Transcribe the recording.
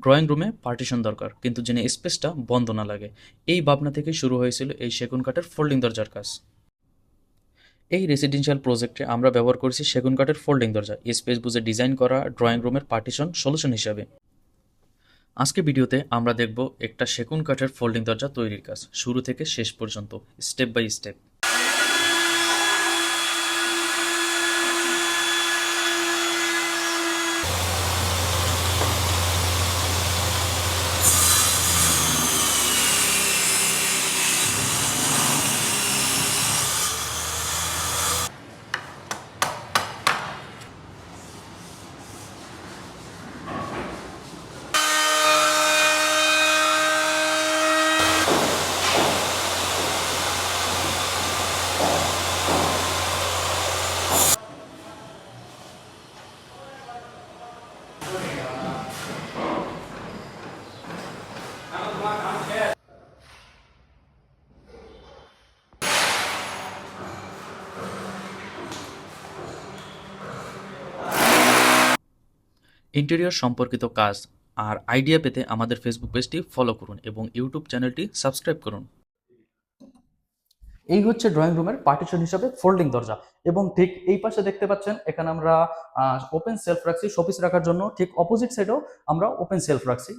Drawing রুমে partition দরকার, কিন্তু যেন স্পেসটা বন্ধ না লাগে। এই ভাবনা থেকে শুরু হয়েছিল এই সেগুন কাঠের ফোল্ডিং দরজার কাজ। এই রেসিডেন্সিয়াল প্রজেক্টে আমরা ব্যবহার করেছি সেগুন কাঠের ফোল্ডিং দরজা স্পেস বুঝে ডিজাইন করা ড্রয়িং রুমের পার্টিশন সলিউশন হিসাবে। আজকে ভিডিওতে আমরা দেখব একটা সেগুন কাঠের ফোল্ডিং দরজা তৈরির কাজ শুরু থেকে শেষ পর্যন্ত, স্টেপ বাই স্টেপ। ইন্টেরিয়র সম্পর্কিত কাজ আর আইডিয়া পেতে আমাদের ফেসবুক পেজটি ফলো করুন এবং ইউটিউব চ্যানেলটি সাবস্ক্রাইব করুন। এই হচ্ছে ড্রয়িং রুমের পার্টিশন হিসাবে ফোল্ডিং দরজা, এবং ঠিক এই পাশে দেখতে পাচ্ছেন এখানে আমরা ওপেন সেলফ রাখছি শোপিস রাখার জন্য, ঠিক অপোজিট সাইডেও আমরা ওপেন সেলফ রাখছি।